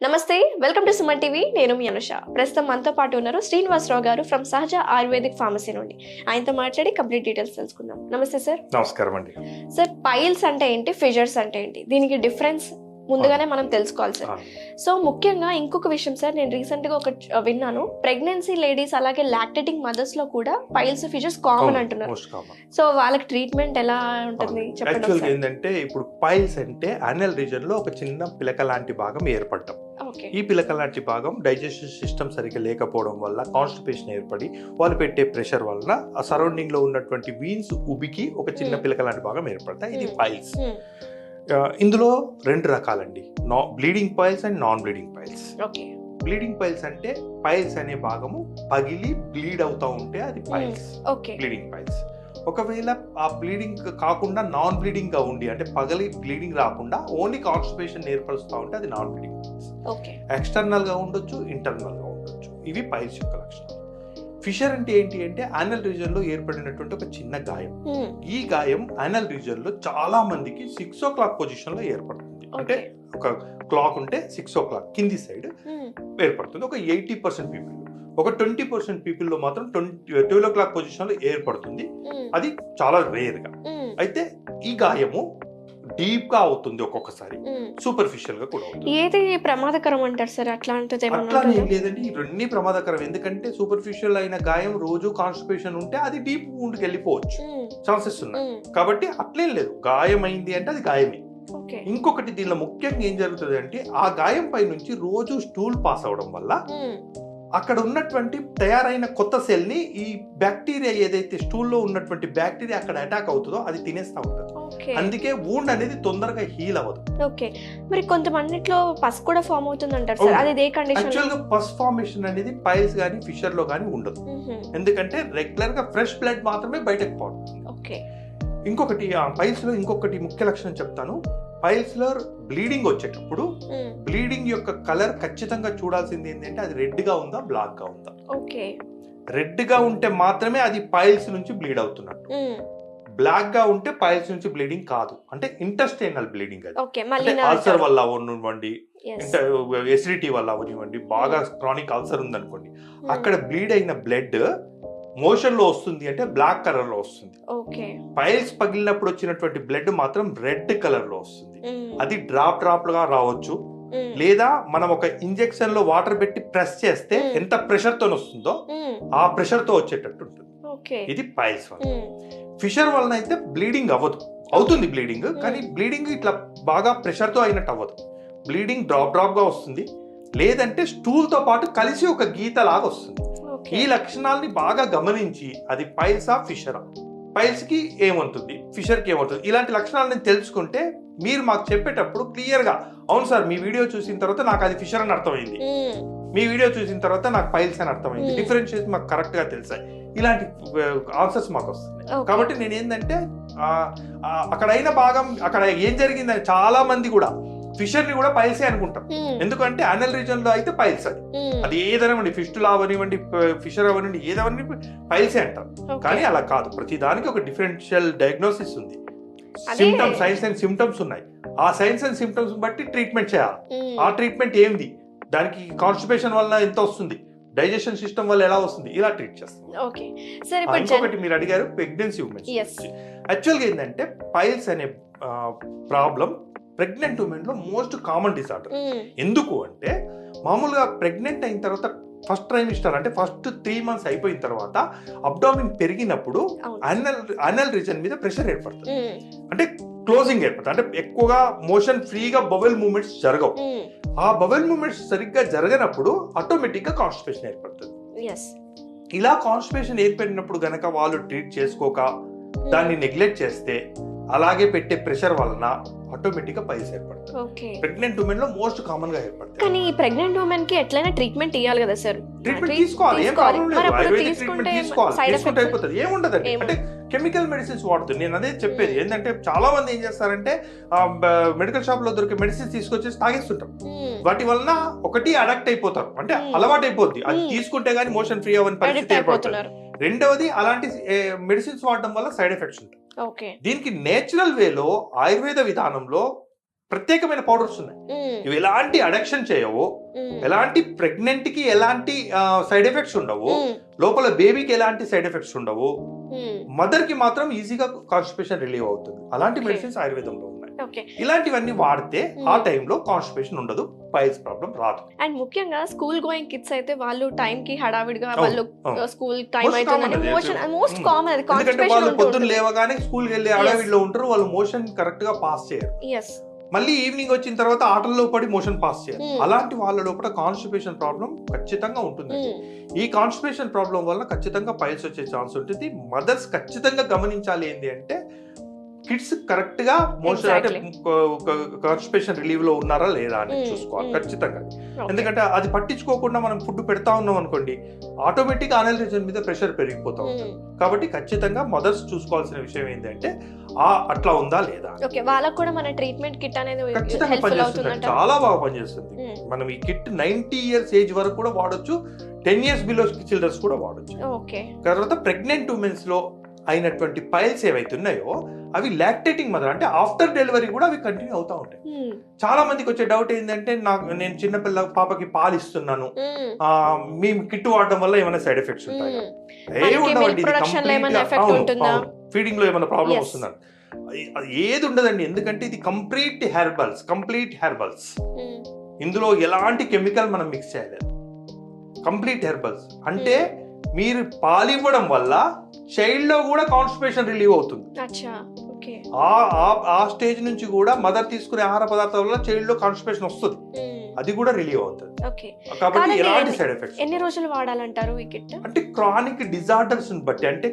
నమస్తే, welcome to Suman TV. నేను మీ అనుష. ప్రస్తుతం మనతో పాటు ఉన్నారు శ్రీనివాసరావు గారు ఫ్రమ్ సహజ ఆయుర్వేదిక్ ఫార్మసీ నుండి. ఆయనతో మాట్లాడి కంప్లీట్ డీటెయిల్స్ తెలుసుకుందాం. నమస్తే సార్. నమస్కారం అండి. సార్, పైల్స్ అంటే ఏంటి, ఫిషర్స్ అంటే ఏంటి, దీనికి డిఫరెన్స్ ముందుగానే మనం తెలుసుకోవాలి సార్. సో ముఖ్యంగా ఇంకొక విషయం సార్, నేను రీసెంట్ గా ఒక విన్నాను, ప్రెగ్నెన్సీ లేడీస్ అలాగే లాక్టేటింగ్ మదర్స్ లో కూడా పైల్స్ ఫిషర్స్ కామన్ అంటున్నారు. సో వాళ్ళకి ట్రీట్మెంట్ ఎలా ఉంటుంది చెప్పండి. యాక్చువల్గా ఏంటంటే ఇప్పుడు పైల్స్ అంటే యానల్ రీజన్ లో ఒక చిన్న పిలక లాంటి భాగం ఏర్పడటం. ఈ పిలక లాంటి భాగం డైజెస్టివ్ సిస్టమ్ సరిగ్గా లేకపోవడం వల్ల కాన్స్టిపేషన్ ఏర్పడి వాళ్ళు పెట్టే ప్రెషర్ వలన ఆ సరౌండింగ్ లో ఉన్నటువంటి వీన్స్ ఉబికి ఒక చిన్న పిలక లాంటి భాగం ఏర్పడతాయి. ఇది పైల్స్. ఇందులో రెండు రకాలండి, bleeding piles and non bleeding piles. Bleeding piles అంటే పైల్స్ అనే భాగము పగిలి బ్లీడ్ అవుతా ఉంటే అది పైల్స్, బ్లీడింగ్ పైల్స్. ఒకవేళ ఆ బ్లీడింగ్ కాకుండా నాన్ బ్లీడింగ్ గా ఉండి అంటే పగలి బ్లీడింగ్ రాకుండా ఓన్లీ కాన్స్టిపేషన్ ఏర్పరుస్తూ ఉంటే అది నాన్ బ్లీడింగ్ పైల్స్. ఎక్స్టర్నల్ గా ఉండొచ్చు, ఇంటర్నల్ గా ఉండొచ్చు. ఇవి పైల్స్ యొక్క లక్షణాలు. ఫిషర్ అంటే ఏంటి అంటే యానల్ రీజన్ లో ఏర్పడినటువంటి ఒక చిన్న గాయం. ఈ గాయం యానల్ రీజన్ లో చాలా మందికి 6 o'clock పొజిషన్ లో ఏర్పడుతుంది. అంటే ఒక క్లాక్ ఉంటే 6 o'clock కింది సైడ్ ఏర్పడుతుంది. ఒక 80% పీపుల్, ఒక 20% పీపుల్ లో మాత్రం 12 o'clock పొజిషన్ లో ఏర్పడుతుంది. అది చాలా రేర్ గా. అయితే ఈ గాయము డీప్ గా అవుతుంది, ఒక్కొక్కసారి సూపర్ఫిషియల్ గా కూడా అవుతుంది. ఏది ప్రమాదకరం అంటారు సార్? అట్లాంటిది అట్లా ఏం లేదండి, ఇవన్నీ ప్రమాదకరం. ఎందుకంటే సూపర్ఫిషియల్ అయిన గాయం రోజు కాన్స్టిపేషన్ ఉంటే అది డీప్ వుండ్కి వెళ్ళిపోవచ్చు, ఛాన్సెస్ ఉన్నాయి. కాబట్టి అట్లేం లేదు, గాయం అయింది అంటే అది గాయమే. ఇంకొకటి దీనిలో ముఖ్యంగా ఏం జరుగుతుంది అంటే ఆ గాయం పై నుంచి రోజు స్టూల్ పాస్ అవడం వల్ల అక్కడ ఉన్నటువంటి తయారైన కొత్త సెల్ ని ఈ బ్యాక్టీరియా ఏదైతే స్టూల్లో ఉన్నటువంటి బ్యాక్టీరియా అక్కడ అటాక్ అవుతుందో అది తినేస్తా ఉంటుంది. అందుకే వూండ్ అనేది తొందరగా హీల్ అవ్వదు. ఓకే, మరి కొంతమందిలో పస్ కూడా ఫామ్ అవుతుంది అంటారు సార్, అది ఏ కండిషన్? యాక్చువల్ గా పస్ ఫార్మేషన్ అనేది పైల్స్ గానీ ఫిషర్ లో గానీ ఉండదు. ఎందుకంటే రెగ్యులర్ గా ఫ్రెష్ బ్లడ్ మాత్రమే బయటకు పోతుంది. ఇంకొకటి ఆ పైల్స్ లో ఇంకొకటి ముఖ్య లక్షణం చెప్తాను. పైల్స్ లో బ్లీడింగ్ వచ్చేటప్పుడు బ్లీడింగ్ యొక్క కలర్ ఖచ్చితంగా చూడాల్సింది ఏంటంటే అది రెడ్ గా ఉందా, బ్లాక్ గా ఉందా. రెడ్ గా ఉంటే మాత్రమే అది పైల్స్ నుంచి బ్లీడ్ అవుతున్నట్టు. బ్లాక్ గా ఉంటే పైల్స్ నుంచి బ్లీడింగ్ కాదు, అంటే ఇంటెస్టైనల్ బ్లీడింగ్. అది అల్సర్ వల్ల అవనివ్వండి, ఎసిడిటీ వల్ల అవనివ్వండి, బాగా క్రానిక్ అల్సర్ ఉందనుకోండి, అక్కడ బ్లీడ్ అయిన బ్లడ్ మోషన్ లో వస్తుంది అంటే బ్లాక్ కలర్ లో వస్తుంది. పైల్స్ పగిలినప్పుడు వచ్చినటువంటి బ్లడ్ మాత్రం రెడ్ కలర్ లో వస్తుంది. అది డ్రాప్ గా రావచ్చు, లేదా మనం ఒక ఇంజెక్షన్ లో వాటర్ పెట్టి ప్రెస్ చేస్తే ఎంత ప్రెషర్ తో వస్తుందో ఆ ప్రెషర్ తో వచ్చేటట్టు ఉంటుంది. ఇది పైల్స్ వల్ల. ఫిషర్ వలన అయితే బ్లీడింగ్ అవుతుంది బ్లీడింగ్, కానీ బ్లీడింగ్ ఇట్లా బాగా ప్రెషర్ తో అయినట్టు అవ్వదు. బ్లీడింగ్ డ్రాప్ గా వస్తుంది, లేదంటే స్టూల్ తో పాటు కలిసి ఒక గీత లాగా వస్తుంది. ఈ లక్షణాలని బాగా గమనించి అది పైల్సా ఫిషరా, పైల్స్ కి ఏమవుతుంది, ఫిషర్ కి ఏమవుతుంది, ఇలాంటి లక్షణాలను తెలుసుకుంటే మీరు మాకు చెప్పేటప్పుడు క్లియర్ గా, అవును సార్ మీ వీడియో చూసిన తర్వాత నాకు అది ఫిషర్ అని అర్థమైంది, మీ వీడియో చూసిన తర్వాత నాకు పైల్స్ అని అర్థమైంది, డిఫరెన్షియేషన్ మాకు కరెక్ట్ గా తెలుసాయి, ఇలాంటి ఆన్సర్స్ మాకు వస్తున్నాయి. కాబట్టి నేను ఏంటంటే అక్కడ అయిన భాగం అక్కడ ఏం జరిగిందని చాలా మంది కూడా ఫిషర్ ని కూడా పైల్సే అనుకుంటాం. ఎందుకంటే యానల్ రీజన్ లో అయితే పైల్స్, అది ఏదైనా ఫిస్టులా అవనివ్వండి, ఫిషర్ అవనివ్వండి, ఏదవని పైల్సే అంటాం. కానీ అలా కాదు, ప్రతి దానికి ఒక డిఫరెన్షియల్ డయాగ్నోసిస్ ఉంది. సిమ్టమ్స్, సైన్స్ అండ్ సిమ్టమ్స్ ఉన్నాయి. ఆ సైన్స్ అండ్ సిమ్టమ్స్ బట్టి ట్రీట్మెంట్ చేయాలి. ఆ ట్రీట్మెంట్ ఏంది, దానికి కాన్స్టిపేషన్ వల్ల ఎంత వస్తుంది, డైజెషన్ సిస్టమ్ వల్ల ఎలా వస్తుంది, ఇలా ట్రీట్ చేస్తాం. ఇంకొకటి మీరు అడిగారు ప్రెగ్నెన్సీ ఉమెన్స్. యాక్చువల్గా ఏంటంటే పైల్స్ అనే ప్రాబ్లం ప్రెగ్నెంట్ ఉమెన్ లో మోస్ట్ కామన్ డిసార్డర్. ఎందుకు అంటే మామూలుగా ప్రెగ్నెంట్ అయిన తర్వాత ఫస్ట్ ట్రైమిస్టర్ అంటే ఫస్ట్ 3 months అయిపోయిన తర్వాత అబ్డామిన్ పెరిగినప్పుడు అనల్ రీజన్ మీద ప్రెషర్ ఏర్పడుతుంది, అంటే క్లోజింగ్ ఏర్పడుతుంది, అంటే ఎక్కువగా మోషన్ ఫ్రీగా బవెల్ మూవ్మెంట్స్ జరగవు. ఆ బవెల్ మూవ్మెంట్స్ సరిగ్గా జరగనప్పుడు ఆటోమేటిక్ గా కాన్స్టిపేషన్ ఏర్పడుతుంది. ఇలా కాన్స్టిపేషన్ ఏర్పడినప్పుడు గనక వాళ్ళు ట్రీట్ చేసుకోక దాన్ని నెగ్లెక్ట్ చేస్తే అలాగే పెట్టే ప్రెషర్ వలన ఆటోమేటిక్ గా పైల్స్ ఏర్పడుతుంది. ప్రెగ్నెంట్ ఉమెన్ లో మోస్ట్ కామన్ గా ఏర్పడుతుంది. కానీ ప్రెగ్నెంట్ ఉమెన్ కి ఎట్లైనా ట్రీట్మెంట్ ఇవ్వాలి కదా సార్? ట్రీట్మెంట్ తీసుకోవాలి, ఏం ప్రాబ్లం లేదు. ఆయుర్వేదిక్ ట్రీట్మెంట్ తీసుకోవాలి, తీసుకుంటే అయిపోతుంది, ఏముండదండి. అంటే కెమికల్ మెడిసిన్స్ వాడుతుంది. నేను అదే చెప్పేది ఏంటంటే చాలా మంది ఏం చేస్తారంటే మెడికల్ షాప్ లో దొరికే మెడిసిన్స్ తీసుకొచ్చేసి తాగేస్తుంటారు. వాటి వలన ఒకటి అడాక్ట్ అయిపోతారు, అంటే అలవాటు అయిపోద్ది, అది తీసుకుంటే గానీ మోషన్ ఫ్రీ అవ్వని పరిస్థితి ఏర్పడుతుంది. రెండవది అలాంటి మెడిసిన్స్ వాడడం వల్ల సైడ్ ఎఫెక్ట్స్ ఉంటాయి. దీనికి నేచురల్ వేలో ఆయుర్వేద విధానంలో ప్రత్యేకమైన పౌడర్స్ ఉన్నాయి. ఇవి ఎలాంటి అడక్షన్ చేయవు, ఎలాంటి ప్రెగ్నెంట్ కి ఎలాంటి సైడ్ ఎఫెక్ట్స్ ఉండవు, లోపల బేబీకి ఎలాంటి సైడ్ ఎఫెక్ట్స్ ఉండవు, మదర్ కి మాత్రం ఈజీగా కాన్స్టిపేషన్ రిలీవ్ అవుతుంది. అలాంటి మెడిసిన్స్ ఆయుర్వేదంలో ఉన్నాయి. ఇలాంటివన్నీ వాడితే ఆ టైంలో కాన్స్టిపేషన్ ఉండదు, పైల్స్ ప్రాబ్లం రాదు. అండ్ ముఖ్యంగా స్కూల్ గోయింగ్ కిడ్స్ అయితే వాళ్ళు టైం కి హడావిడిగా వాళ్ళు స్కూల్ టైం అవుతుందని మోస్ట్ కామన్ అది ఎందుకంటే వాళ్ళు పొద్దున్న లేవగానే స్కూల్ కి వెళ్ళి హడావిడిలో ఉంటారు, వాళ్ళు మోషన్ కరెక్ట్ గా పాస్ చేయరు. మళ్ళీ ఈవినింగ్ వచ్చిన తర్వాత ఆటల్లో పడి మోషన్ పాస్ చేయాలి. అలాంటి వాళ్ళ లోపల కాన్స్టిపేషన్ ప్రాబ్లం ఖచ్చితంగా ఉంటుంది. ఈ కాన్స్టిపేషన్ ప్రాబ్లం వల్ల ఖచ్చితంగా పైల్స్ వచ్చే ఛాన్స్ ఉంటుంది. మదర్స్ ఖచ్చితంగా గమనించాలి ఏంటి అంటే కిడ్స్ కరెక్ట్ గా మోషన్ అంటే కాన్స్టిపేషన్ రిలీవ్ లో ఉన్నారా లేదా అని చూసుకోవాలి ఖచ్చితంగా. ఎందుకంటే అది పట్టించుకోకుండా మనం ఫుడ్ పెడతా ఉన్నాం అనుకోండి, ఆటోమేటిక్ అనల్ రీజన్ మీద ప్రెషర్ పెరిగిపోతా ఉంటుంది. కాబట్టి ఖచ్చితంగా మదర్స్ చూసుకోవాల్సిన విషయం ఏంటంటే అట్లా ఉందా లేదా. వాళ్ళకి కూడా మన ట్రీట్మెంట్ కిట్ అనేది ఖచ్చితంగా పనిచేస్తుంది, చాలా బాగా పనిచేస్తుంది. మనం ఈ కిట్ 90 years ఏజ్ వరకు కూడా వాడొచ్చు, 10 years బిలో చిల్డ్రన్స్ కూడా వాడొచ్చు. తర్వాత ప్రెగ్నెంట్ ఉమెన్స్ లో అయినటువంటి పైల్స్ ఏవైతే ఉన్నాయో అవి లాక్టేటింగ్ మదర్ అంటే ఆఫ్టర్ డెలివరీ కూడా అవి కంటిన్యూ అవుతా ఉంటాయి. చాలా మందికి వచ్చే డౌట్ ఏంటంటే నేను చిన్నపిల్ల పాపకి పాలు ఇస్తున్నాను, మీ కిట్ వాడడం వల్ల ఏమైనా సైడ్ ఎఫెక్ట్స్ ఉంటాయా? ఫీడింగ్ లో ఏమైనా ప్రాబ్లం వస్తుందా? ఏది ఉండదండి. ఎందుకంటే ఇది కంప్లీట్ హెర్బల్స్. ఇందులో ఎలాంటి కెమికల్ మనం మిక్స్ చేయలేదు, కంప్లీట్ హెర్బల్స్. అంటే మీరు పాలు ఇవ్వడం వల్ల చైల్డ్ లో కూడా కాన్స్టిపేషన్ రిలీవ్ అవుతుంది. ఆ స్టేజ్ నుంచి కూడా మదర్ తీసుకునే ఆహార పదార్థాల వల్ల చైల్డ్ లో కాన్స్టిపేషన్ వస్తుంది, అది కూడా రిలీవ్ అవుతుంది. కాబట్టి ఎలాంటి సైడ్ ఎఫెక్ట్స్. ఎన్ని రోజులు వాడాలంటారు ఈ కిట్? అంటే క్రానిక్ డిజార్డర్స్ బట్టి, అంటే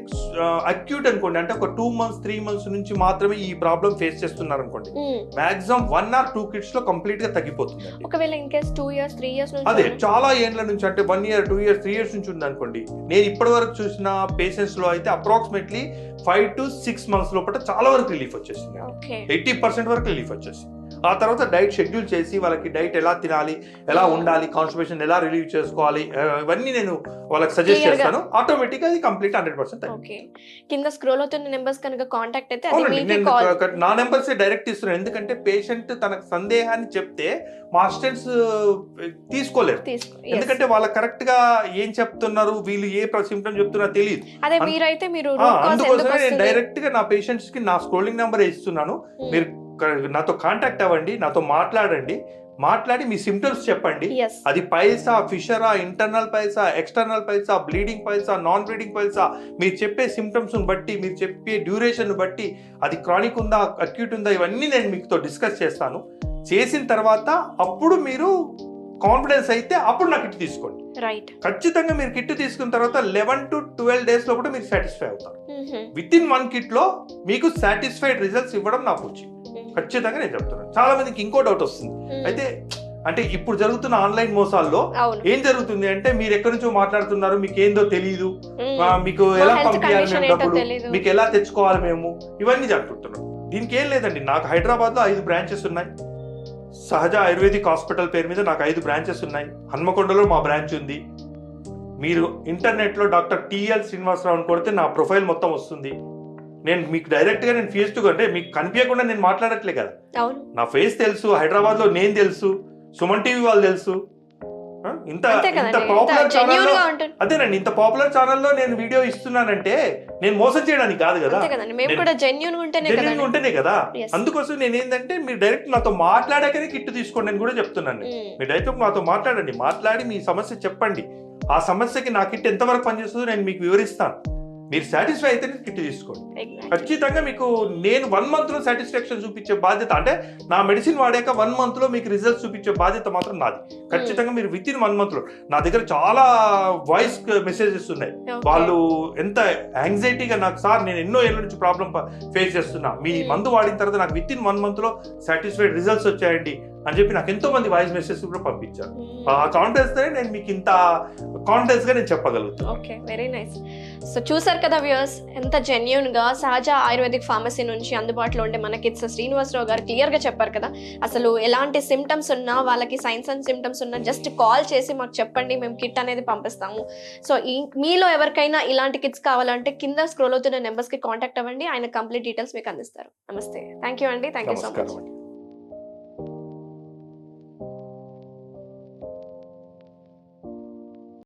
అక్యూట్ అనుకోండి, అంటే ఒక 2 months 3 months నుంచి మాత్రమే ఈ ప్రాబ్లం ఫేస్ చేస్తున్నారు అనుకోండి, మాక్సిమం 1 or 2 కిట్స్ లో కంప్లీట్ గా తగ్గిపోతుంది. ఒకవేళ ఇన్ కేస్ 2 years 3 years నుంచి, అదే చాలా ఏండ్ల నుంచి, అంటే 1 year 2 years 3 years నుంచి ఉంది అనుకోండి, నేను ఇప్పటి వరకు చూసిన పేషెంట్స్ లో అయితే అప్రాక్సిమేట్లీ 5 to 6 months లోపల చాలా వరకు రిలీఫ్ వచ్చేసింది. 80% వరకు రిలీఫ్ వచ్చేసింది. ఆ తర్వాత డైట్ షెడ్యూల్ చేసి వాళ్ళకి డైట్ ఎలా తినాలి, ఎలా ఉండాలి, కాన్స్టిపేషన్ ఎలా రిలీవ్ చేసుకోవాలి, ఇవన్నీ నేను వాళ్ళకి సజెస్ట్ చేస్తాను. ఆటోమేటిక్ గా అది కంప్లీట్ 100%. కింద స్క్రోల్ అవుతున్న నెంబర్స్ కనుక కాంటాక్ట్ అయితే నా నెంబర్స్ డైరెక్ట్ ఇస్తున్నాను. ఎందుకంటే పేషెంట్ తనకు సందేహాన్ని చెప్తే మా అసిస్టెంట్స్ తీసుకోలేరు, ఎందుకంటే వాళ్ళకి కరెక్ట్ గా ఏం చెప్తున్నారు, వీళ్ళు ఏ సిమ్టమ్ చెప్తున్నా తెలియదు. అందుకోసమే నేను డైరెక్ట్ గా నా పేషెంట్స్ కి నా స్క్రోలింగ్ నెంబర్ ఇస్తున్నాను. మీరు నాతో కాంటాక్ట్ అవ్వండి, నాతో మాట్లాడి మీ సిమ్టమ్స్ చెప్పండి. అది పైల్సా, ఫిషరా, ఇంటర్నల్ పైల్సా, ఎక్స్టర్నల్ పైల్సా, బ్లీడింగ్ పైల్సా, నాన్ బ్లీడింగ్ పైల్సా, మీరు చెప్పే సిమ్టమ్స్ బట్టి, మీరు చెప్పే డ్యూరేషన్ బట్టి, అది క్రానిక్ ఉందా, అక్యూట్ ఉందా, ఇవన్నీ నేను మీతో డిస్కస్ చేస్తాను. చేసిన తర్వాత అప్పుడు మీరు కాన్ఫిడెన్స్ అయితే అప్పుడు నా కిట్ తీసుకోండి. ఖచ్చితంగా మీరు కిట్ తీసుకున్న తర్వాత 11 to 12 days లో కూడా మీరు సాటిస్ఫై అవుతారు. విత్ ఇన్ 1 kit లో మీకు సాటిస్ఫైడ్ రిజల్ట్స్ ఇవ్వడం నాకు వచ్చి ఖచ్చితంగా నేను చెప్తున్నాను. చాలా మందికి ఇంకో డౌట్ వస్తుంది, అయితే అంటే ఇప్పుడు జరుగుతున్న ఆన్లైన్ మోసాల్లో ఏం జరుగుతుంది అంటే, మీరు ఎక్కడి నుంచో మాట్లాడుతున్నారు, మీకు ఏందో తెలియదు, మీకు ఎలా పంపించాలి మేము డబ్బులు, మీకు ఎలా తెచ్చుకోవాలి మేము, ఇవన్నీ జరుగుతున్నాం. దీనికి ఏం లేదండి, నాకు హైదరాబాద్ లో 5 branches ఉన్నాయి. సహజ ఆయుర్వేదిక్ హాస్పిటల్ పేరు మీద నాకు 5 branches ఉన్నాయి. హన్మకొండలో మా బ్రాంచ్ ఉంది. మీరు ఇంటర్నెట్ లో డాక్టర్ టిఎల్ శ్రీనివాసరావు కొడితే నా ప్రొఫైల్ మొత్తం వస్తుంది. నేను మీకు డైరెక్ట్ గా నేను ఫేస్ టు అంటే మీకు కనిపించకుండా నేను మాట్లాడట్లే కదా, నా ఫేస్ తెలుసు, హైదరాబాద్ లో నేను తెలుసు, సుమన్ టీవీ వాళ్ళు తెలుసు. ఇంత పాపులర్ ఛానల్, అదేనండి, ఇంత పాపులర్ ఛానల్లో నేను వీడియో ఇస్తున్నానంటే నేను మోసం చేయడానికి కాదు కదా, జెన్యూన్ ఉంటేనే కదా. అందుకోసం నేను ఏంటంటే మీరు డైరెక్ట్ నాతో మాట్లాడాకనే కిట్ తీసుకోండి అని కూడా చెప్తున్నాను. మీరు డైరెక్ట్ నాతో మాట్లాడి మీ సమస్య చెప్పండి. ఆ సమస్యకి నా కిట్ ఎంతవరకు పనిచేస్తుందో నేను మీకు వివరిస్తాను. మీరు సాటిస్ఫై అయితే కిట్ తీసుకోండి. ఖచ్చితంగా మీకు నేను 1 month లో సాటిస్ఫాక్షన్ చూపించే బాధ్యత, అంటే నా మెడిసిన్ వాడాక 1 month లో మీకు రిజల్ట్ చూపించే బాధ్యత మాత్రం నాది. ఖచ్చితంగా మీరు విత్ ఇన్ 1 month లో, నా దగ్గర చాలా వాయిస్ మెసేజెస్ ఉన్నాయి, వాళ్ళు ఎంత యాంగ్జైటీగా నాకు, సార్ నేను ఎన్నో ఏళ్ళ నుంచి ప్రాబ్లం ఫేస్ చేస్తున్నా, మీ మందు వాడిన తర్వాత నాకు విత్ ఇన్ 1 month లో సాటిస్ఫైడ్ రిజల్ట్స్ వచ్చాయండి అని చెప్పి నాకు ఎంతో మంది వాయిస్ మెసేజ్ కూడా పంపించారు. ఆ కాన్ఫిడెన్స్ తోనే నేను మీకు ఇంత కాన్ఫిడెన్స్ గా నేను చెప్పగలుగుతాను. Okay, very nice. సో చూసారు కదా వ్యూయర్స్, ఎంత జెన్యూన్ గా సహజ ఆయుర్వేదిక్ ఫార్మసీ నుంచి అందుబాటులో ఉండే మన కిట్స్ శ్రీనివాసరావు గారు క్లియర్ గా చెప్పారు కదా. అసలు ఎలాంటి సిమ్టమ్స్ ఉన్నా, వాళ్ళకి సైన్స్ అండ్ సిమ్టమ్స్ ఉన్నా జస్ట్ కాల్ చేసి మాకు చెప్పండి, మేము కిట్ అనేది పంపిస్తాము. సో మీలో ఎవరికైనా ఇలాంటి కిట్స్ కావాలంటే కింద స్క్రోల్ అవుతున్న నెంబర్స్ కి కాంటాక్ట్ అవ్వండి, ఆయన కంప్లీట్ డీటెయిల్స్ మీకు అందిస్తారు. నమస్తే, థ్యాంక్ యూ అండి, థ్యాంక్ యూ సో మచ్.